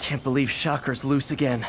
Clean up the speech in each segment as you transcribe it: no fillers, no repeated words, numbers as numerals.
Can't believe Shocker's loose again.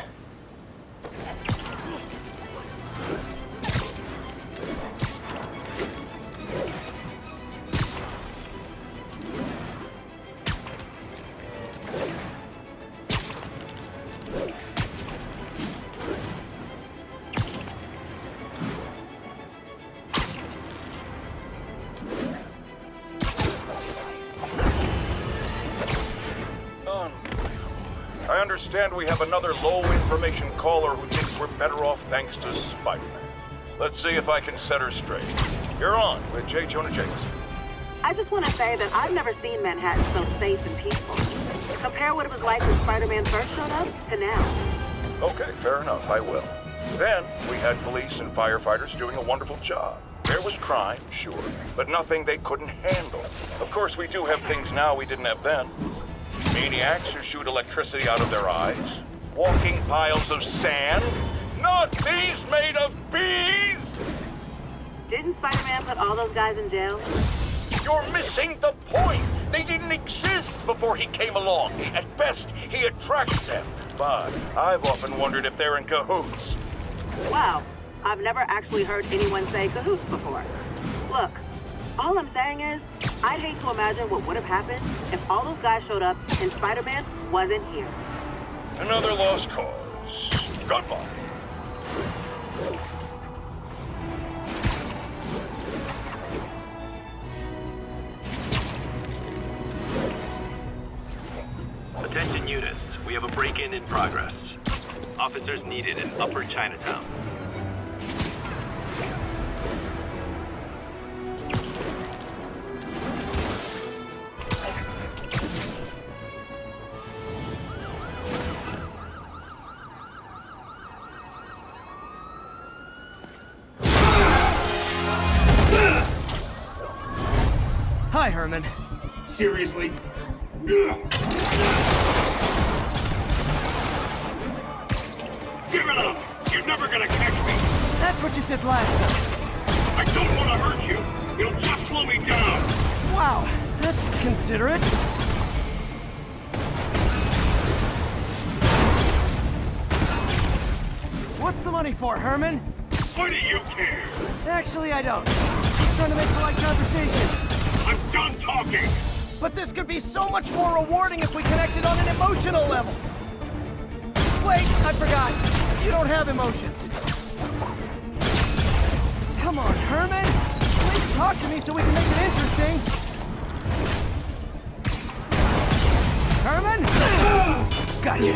I understand we have another low-information caller who thinks we're better off thanks to Spider-Man. Let's see if I can set her straight. You're on with J. Jonah Jameson. I just want to say that I've never seen Manhattan so safe and peaceful. Compare what it was like when Spider-Man first showed up to now. Okay, fair enough, I will. Then, we had police and firefighters doing a wonderful job. There was crime, sure, but nothing they couldn't handle. Of course, we do have things now we didn't have then. Maniacs who shoot electricity out of their eyes. Walking piles of sand. Not these made of bees! Didn't Spider-Man put all those guys in jail? You're missing the point! They didn't exist before he came along. At best, he attracts them. But I've often wondered if they're in cahoots. Wow, I've never actually heard anyone say cahoots before. Look, all I'm saying is, I'd hate to imagine what would have happened if all those guys showed up and Spider-Man wasn't here. Another lost cause. Goodbye. Attention units, we have a break-in in progress. Officers needed in Upper Chinatown. Hi, Herman. Seriously? Give it up! You're never gonna catch me! That's what you said last time. I don't want to hurt you! It'll just slow me down! Wow, that's considerate. What's the money for, Herman? Why do you care? Actually, I don't. Just trying to make polite conversation. I'm done talking! But this could be so much more rewarding if we connected on an emotional level. Wait, I forgot. You don't have emotions. Come on, Herman. Please talk to me so we can make it interesting. Herman? Gotcha.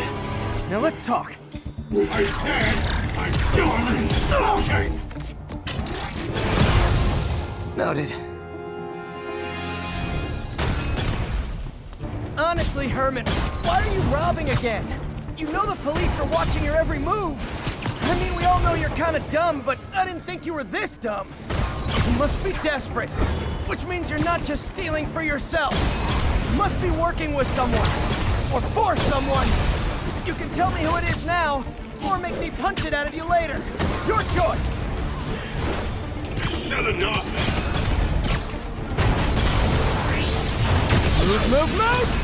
Now let's talk. I said I'm done talking! Noted. Honestly, Herman, why are you robbing again? You know the police are watching your every move. I mean, we all know you're kind of dumb, but I didn't think you were this dumb. You must be desperate, which means you're not just stealing for yourself. You must be working with someone, or for someone. You can tell me who it is now, or make me punch it out of you later. Your choice. Said enough! Move, move, move!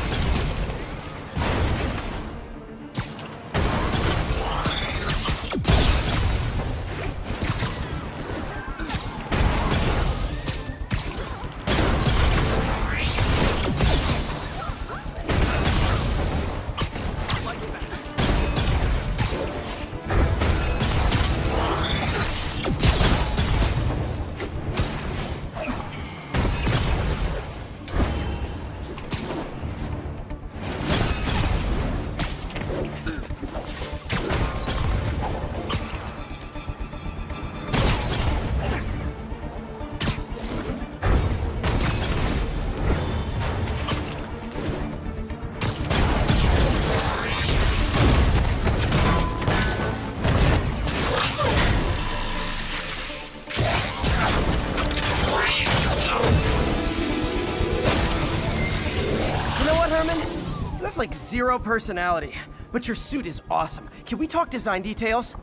You have like zero personality, but your suit is awesome. Can we talk design details?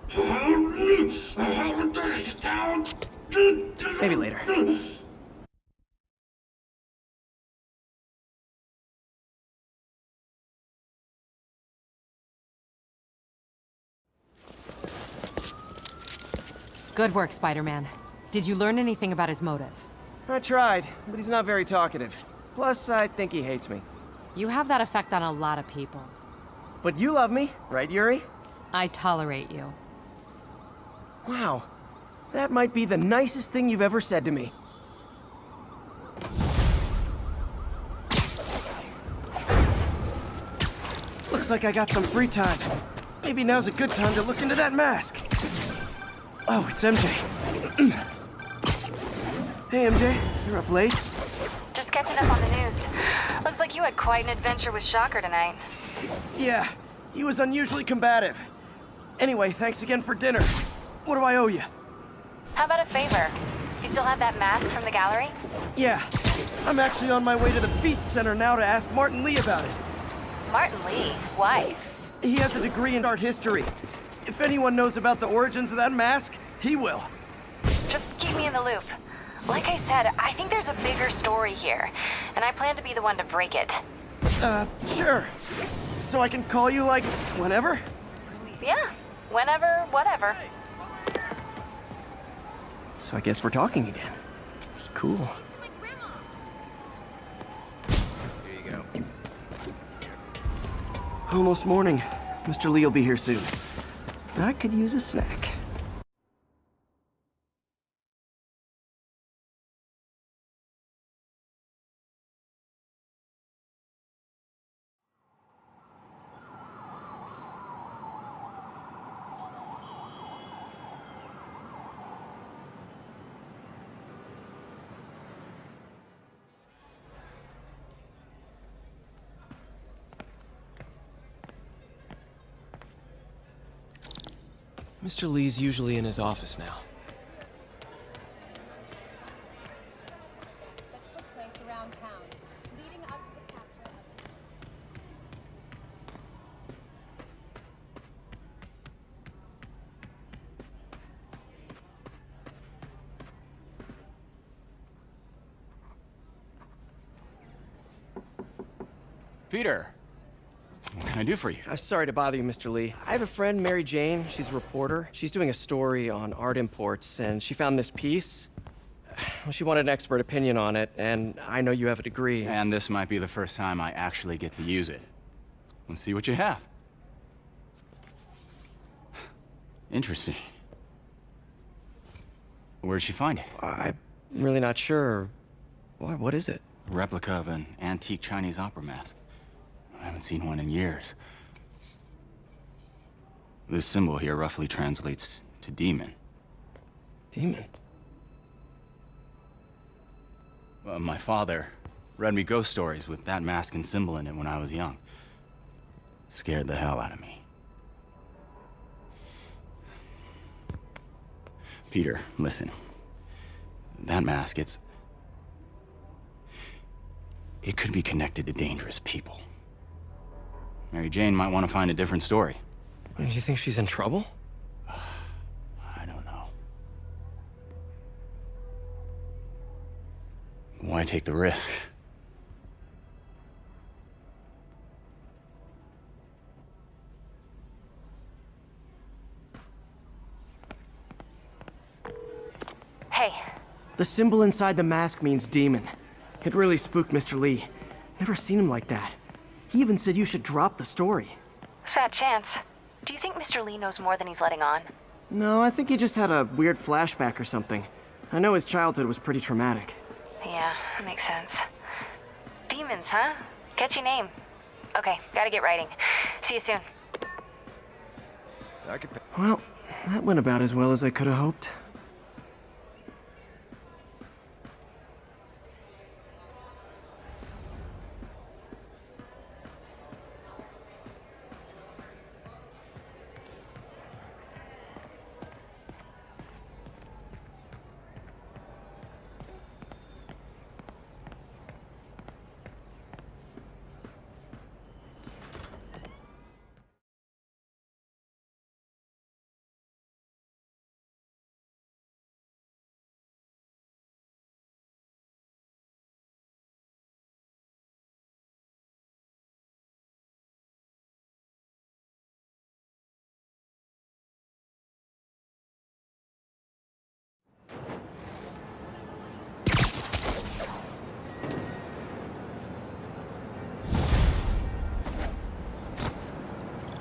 Maybe later. Good work, Spider-Man. Did you learn anything about his motive? I tried, but he's not very talkative. Plus, I think he hates me. You have that effect on a lot of people. But you love me, right, Yuri? I tolerate you. Wow. That might be the nicest thing you've ever said to me. Looks like I got some free time. Maybe now's a good time to look into that mask. Oh, it's MJ. Hey, MJ. You're up late? Just catching up on the news. Looks like you had quite an adventure with Shocker tonight. Yeah, he was unusually combative. Anyway, thanks again for dinner. What do I owe you? How about a favor? You still have that mask from the gallery? Yeah, I'm actually on my way to the Beast Center now to ask Martin Lee about it. Martin Lee? Why? He has a degree in art history. If anyone knows about the origins of that mask, he will. Just keep me in the loop. Like I said, I think there's a bigger story here, and I plan to be the one to break it. Sure. So I can call you, like, whenever? Yeah, whenever, whatever. So I guess we're talking again. Cool. Here you go. Almost morning. Mr. Lee will be here soon. I could use a snack. Mr. Lee's usually in his office now. Peter, what can I do for you? Sorry to bother you, Mr. Lee. I have a friend, Mary Jane. She's a reporter. She's doing a story on art imports, and she found this piece. Well, she wanted an expert opinion on it, and I know you have a degree. And this might be the first time I actually get to use it. Let's see what you have. Interesting. Where'd she find it? I'm really not sure. Why, what is it? A replica of an antique Chinese opera mask. I haven't seen one in years. This symbol here roughly translates to demon. Demon? My father read me ghost stories with that mask and symbol in it when I was young. Scared the hell out of me. Peter, listen. That mask, it could be connected to dangerous people. Mary Jane might want to find a different story. Do you think she's in trouble? I don't know. Why take the risk? Hey, The symbol inside the mask means demon. It really spooked Mr. Lee. Never seen him like that. He even said you should drop the story. fat chance. Do you think Mr. Lee knows more than he's letting on? No, I think he just had a weird flashback or something. I know his childhood was pretty traumatic. Yeah, makes sense. Demons, huh? Catchy name. Okay, gotta get writing. See you soon. Well, that went about as well as I could have hoped.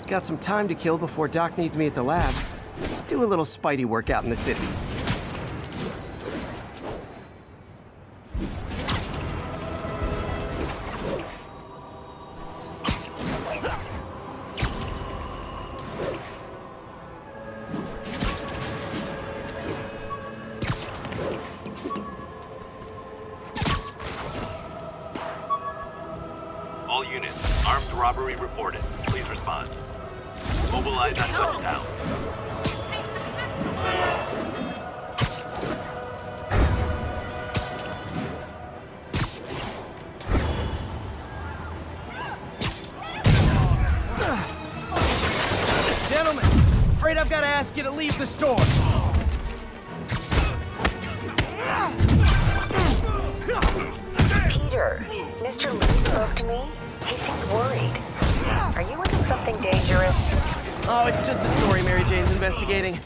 Got some time to kill before Doc needs me at the lab. Let's do a little Spidey workout in the city. All units, armed robbery reported. Please respond. Mobilize on touchdown. Gentlemen, afraid I've got to ask you to leave the store. Peter, Mr. Lee spoke to me. He seemed worried. Are you into something dangerous? Oh, it's just a story Mary Jane's investigating.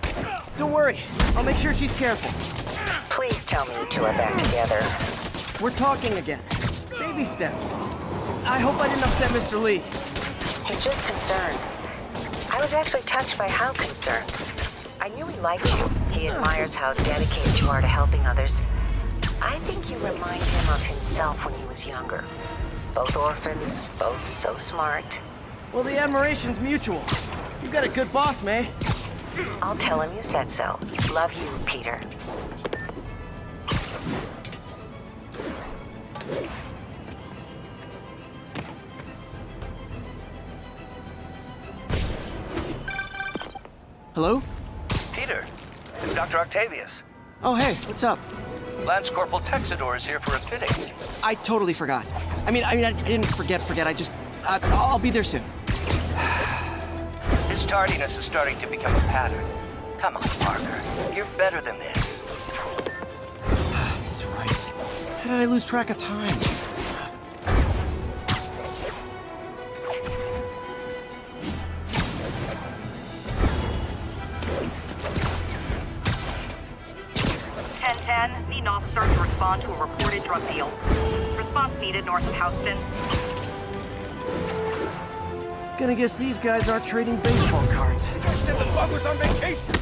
Don't worry, I'll make sure she's careful. Please tell me you two are back together. We're talking again. Baby steps. I hope I didn't upset Mr. Lee. He's just concerned. I was actually touched by how concerned. I knew he liked you. He admires how dedicated you are to helping others. I think you remind him of himself when he was younger. Both orphans, both so smart. Well, the admiration's mutual. You've got a good boss, May. I'll tell him you said so. Love you, Peter. Hello? Peter, it's Dr. Octavius. Oh, hey, what's up? Lance Corporal Texador is here for a fitting. I totally forgot. I didn't forget. I'll be there soon. His tardiness is starting to become a pattern. Come on, Parker. You're better than this. He's right. How did I lose track of time? Need an officer to respond to a reported drug deal. Response needed north of Houston. Gonna guess these guys aren't trading baseball cards. The bug was on vacation.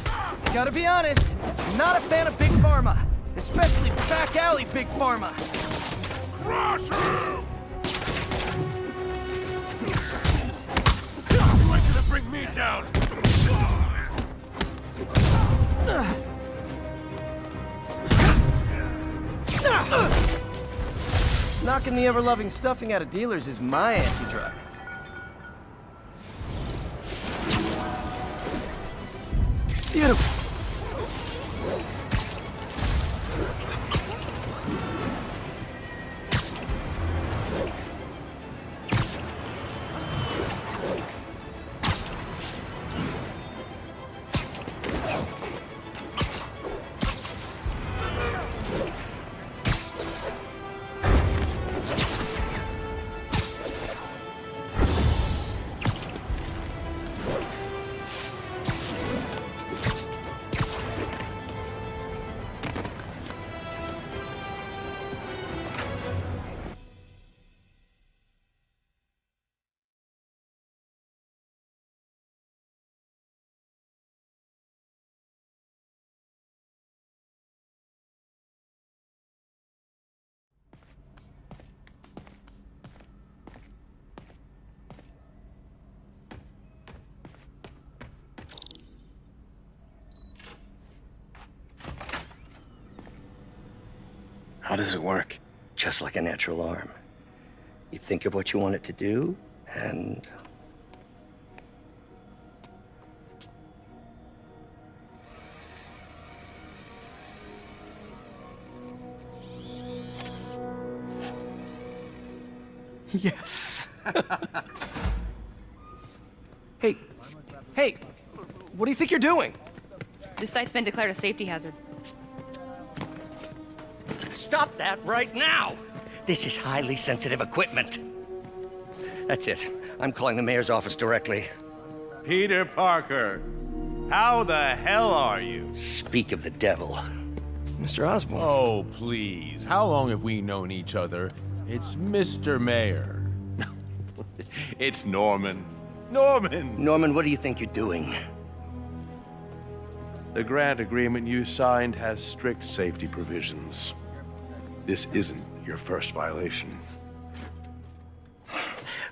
Gotta be honest, not a fan of Big Pharma. Especially back alley Big Pharma. Crush him! You ain't gonna bring me down. Knocking the ever-loving stuffing out of dealers is my anti-drug. Beautiful. How does it work? Just like a natural arm. You think of what you want it to do, and... Yes. Hey, what do you think you're doing? This site's been declared a safety hazard. Stop that right now! This is highly sensitive equipment. That's it. I'm calling the mayor's office directly. Peter Parker, how the hell are you? Speak of the devil. Mr. Osborn. Oh, please. How long have we known each other? It's Mr. Mayor. It's Norman. Norman! Norman, what do you think you're doing? The grant agreement you signed has strict safety provisions. This isn't your first violation.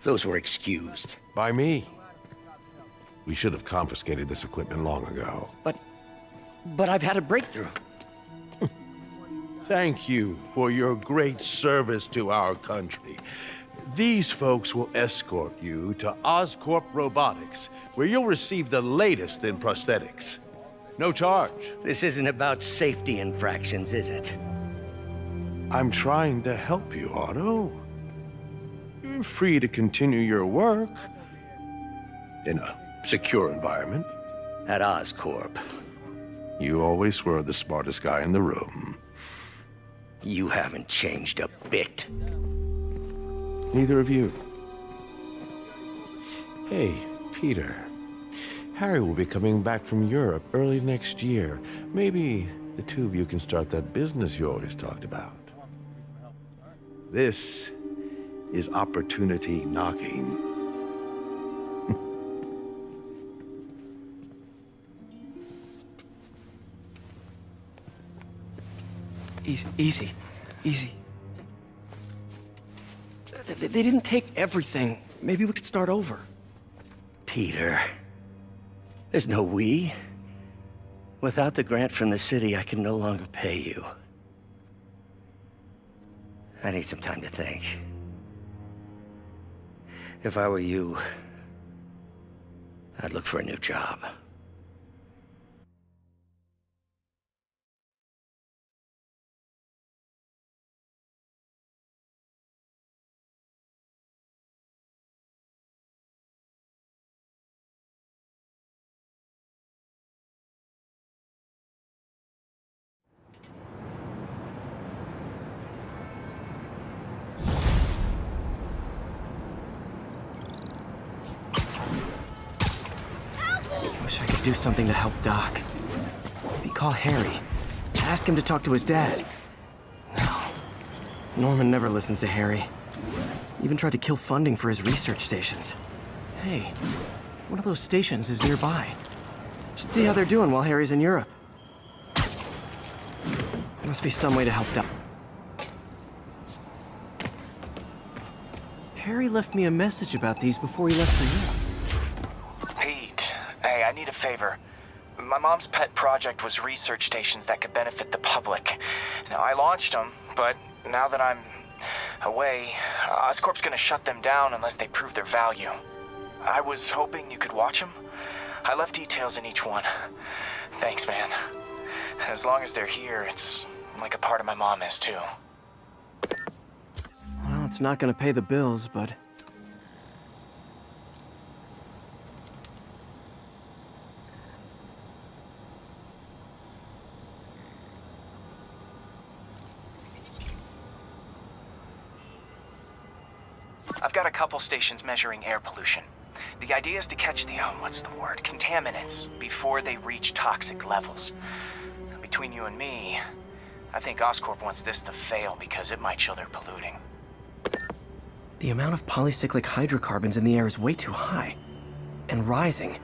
Those were excused. By me. We should have confiscated this equipment long ago. But I've had a breakthrough. Thank you for your great service to our country. These folks will escort you to Oscorp Robotics, where you'll receive the latest in prosthetics. No charge. This isn't about safety infractions, is it? I'm trying to help you, Otto. You're free to continue your work in a secure environment. At Oscorp. You always were the smartest guy in the room. You haven't changed a bit. Neither of you. Hey, Peter. Harry will be coming back from Europe early next year. Maybe the two of you can start that business you always talked about. This is opportunity knocking. Easy. They didn't take everything. Maybe we could start over. Peter. There's no we. Without the grant from the city, I can no longer pay you. I need some time to think. If I were you, I'd look for a new job. Wish I could do something to help Doc. Maybe call Harry. Ask him to talk to his dad. No. Norman never listens to Harry. Even tried to kill funding for his research stations. Hey, one of those stations is nearby. Should see how they're doing while Harry's in Europe. Must be some way to help Doc. Harry left me a message about these before he left for Europe. Hey, I need a favor. My mom's pet project was research stations that could benefit the public. Now, I launched them, but now that I'm away, Oscorp's gonna shut them down unless they prove their value. I was hoping you could watch them. I left details in each one. Thanks, man. As long as they're here, it's like a part of my mom is, too. Well, it's not gonna pay the bills, but... I've got a couple stations measuring air pollution. The idea is to catch the, contaminants before they reach toxic levels. Between you and me, I think Oscorp wants this to fail because it might show they're polluting. The amount of polycyclic hydrocarbons in the air is way too high. And rising.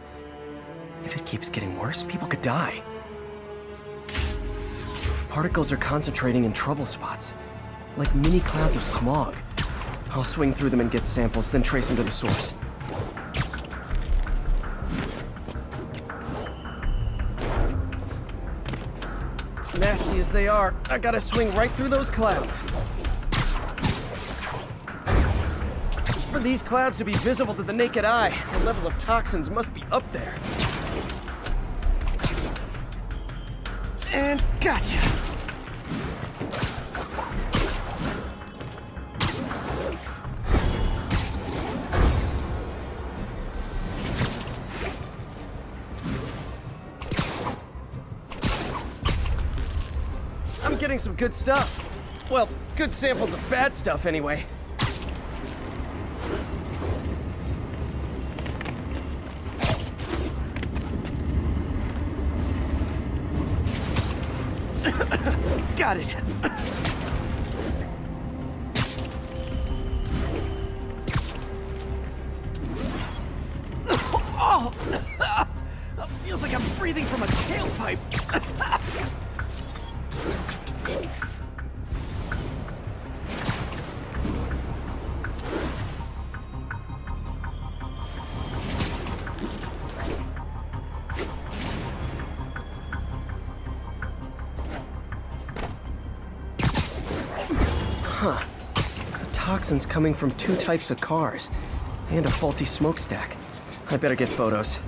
If it keeps getting worse, people could die. Particles are concentrating in trouble spots, like mini clouds of smog. I'll swing through them and get samples, then trace them to the source. Nasty as they are, I gotta swing right through those clouds. For these clouds to be visible to the naked eye, the level of toxins must be up there. And gotcha! I'm getting some good stuff. Well, good samples of bad stuff anyway. Got it. Oh, feels like I'm breathing from a tailpipe. Huh. Toxins coming from 2 types of cars, and a faulty smokestack. I better get photos.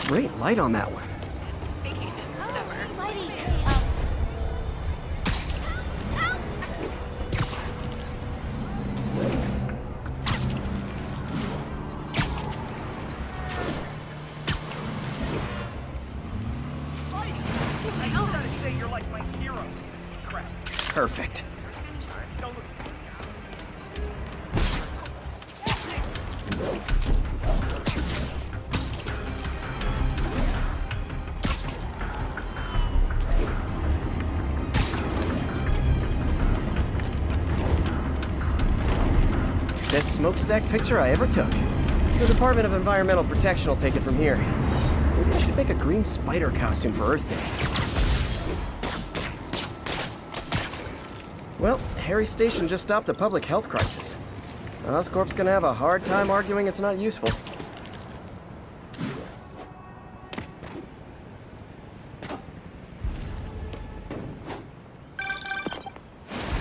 Great light on that one. Perfect. Best smokestack picture I ever took. The Department of Environmental Protection will take it from here. Maybe I should make a green spider costume for Earth Day. Well, Harry Station just stopped a public health crisis. Oscorp's gonna have a hard time arguing it's not useful.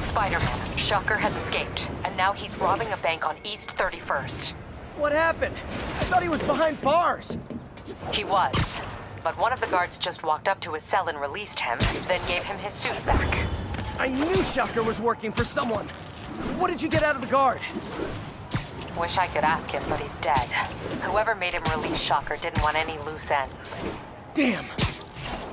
Spider-Man, Shocker has escaped, and now he's robbing a bank on East 31st. What happened? I thought he was behind bars. He was, but one of the guards just walked up to his cell and released him, then gave him his suit back. I knew Shocker was working for someone. What did you get out of the guard? Wish I could ask him, but he's dead. Whoever made him release Shocker didn't want any loose ends. Damn.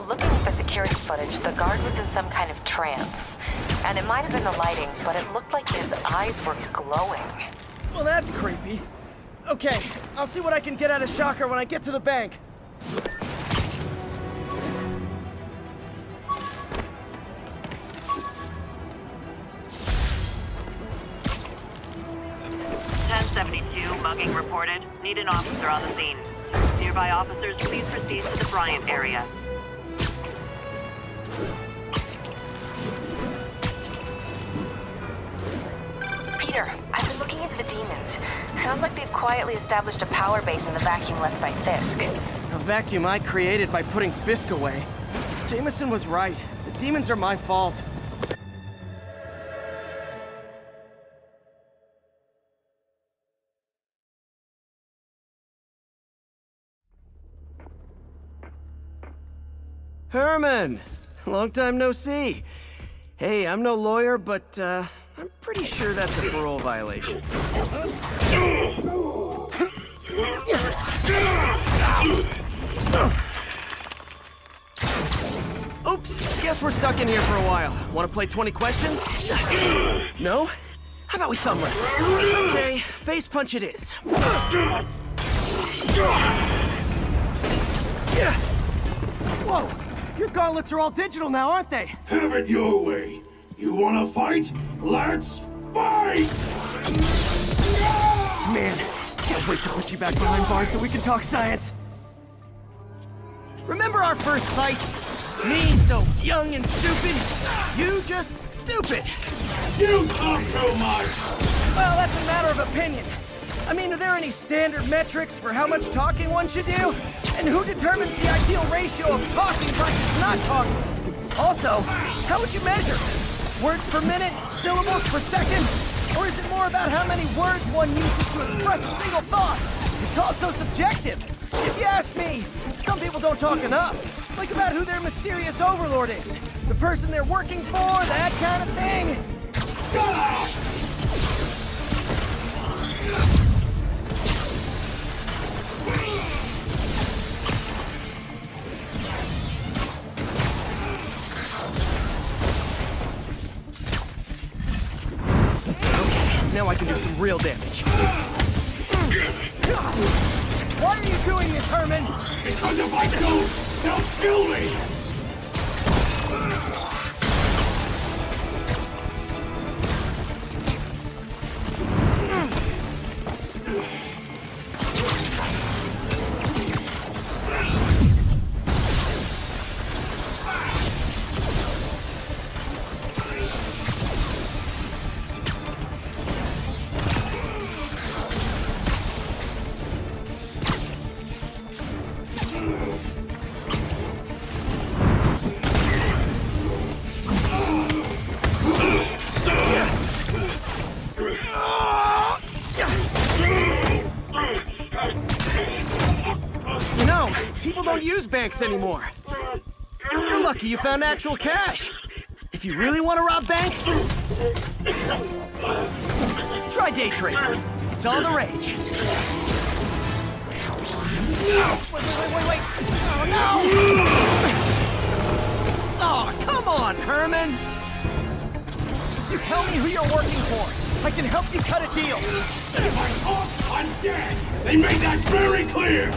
Looking at the security footage, the guard was in some kind of trance. And it might have been the lighting, but it looked like his eyes were glowing. Well, that's creepy. Okay, I'll see what I can get out of Shocker when I get to the bank. Mugging reported. Need an officer on the scene. Nearby officers, please proceed to the Bryant area. Peter, I've been looking into the demons. Sounds like they've quietly established a power base in the vacuum left by Fisk. A vacuum I created by putting Fisk away. Jameson was right. The demons are my fault. Herman! Long time no see. Hey, I'm no lawyer, but I'm pretty sure that's a parole violation. Oops, guess we're stuck in here for a while. Want to play 20 questions? No? How about we thumb wrestle? Okay, face punch it is. Whoa! Your gauntlets are all digital now, aren't they? Have it your way. You wanna fight? Let's fight! Man, can't wait to put you back behind bars so we can talk science. Remember our first fight? Me so young and stupid, you just stupid. You talk too much! Well, that's a matter of opinion. I mean, are there any standard metrics for how much talking one should do? And who determines the ideal ratio of talking versus not talking? Also, how would you measure? Words per minute? Syllables per second? Or is it more about how many words one uses to express a single thought? It's also subjective. If you ask me, some people don't talk enough. Like about who their mysterious overlord is. The person they're working for, that kind of thing. Now I can do some real damage. Why are you doing this, Herman? Because if I don't, they'll kill me! You know, people don't use banks anymore. You're lucky you found actual cash. If you really want to rob banks, try day trading. It's all the rage. Wait. Oh, no! Oh, come on, Herman! You tell me who you're working for. I can help you cut a deal. If I talk, I'm dead! They made that very clear!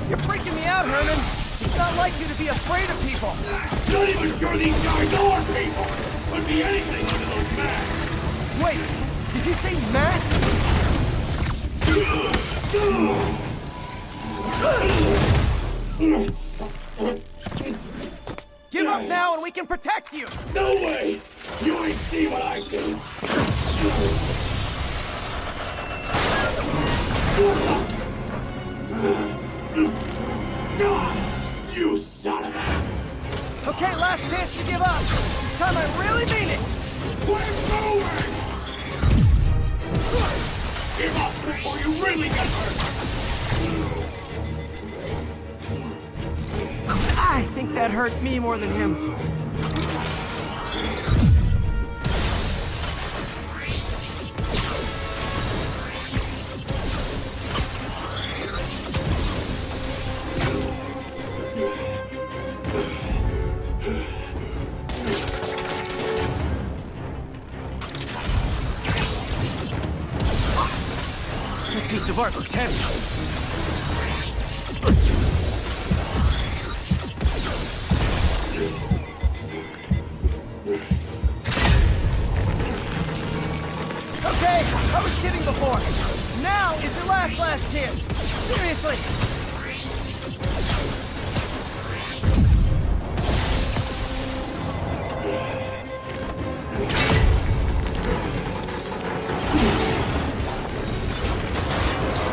You're freaking me out, Herman. It's not like you to be afraid of people. Not even sure these guys are people! Could be anything under those masks! Wait, did you say masks? Give up now and we can protect you! No way! You ain't see what I do! You son of a... Okay, last chance to give up. This time I really mean it. We're moving! Give up before you really get hurt! I think that hurt me more than him. That piece of art looks heavy. Okay, I was kidding before. Now is your last chance. Seriously.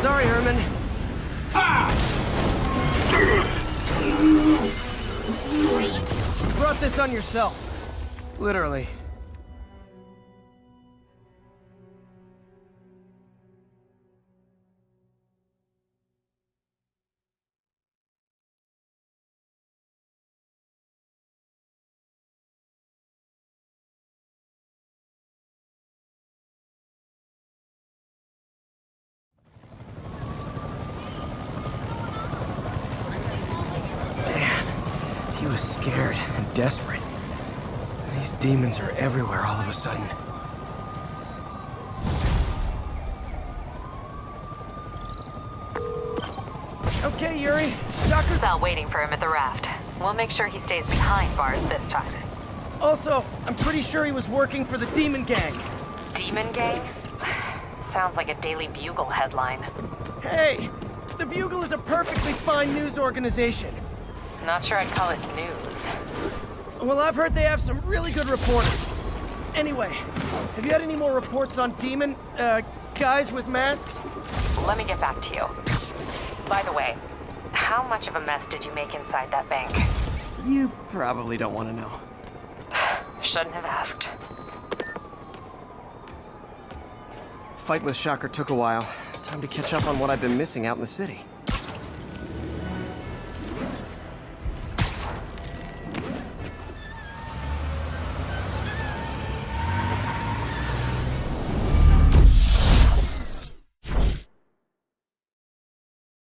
Sorry, Herman. You brought this on yourself. Literally. He was scared and desperate. These demons are everywhere all of a sudden. Okay, Yuri. Doctor's out waiting for him at the raft. We'll make sure he stays behind bars this time. Also, I'm pretty sure he was working for the Demon Gang. Demon Gang? Sounds like a Daily Bugle headline. Hey! The Bugle is a perfectly fine news organization. Not sure I'd call it news. Well, I've heard they have some really good reporters. Anyway, have you had any more reports on demon, guys with masks? Let me get back to you. By the way, how much of a mess did you make inside that bank? You probably don't want to know. Shouldn't have asked. fight with Shocker took a while. Time to catch up on what I've been missing out in the city.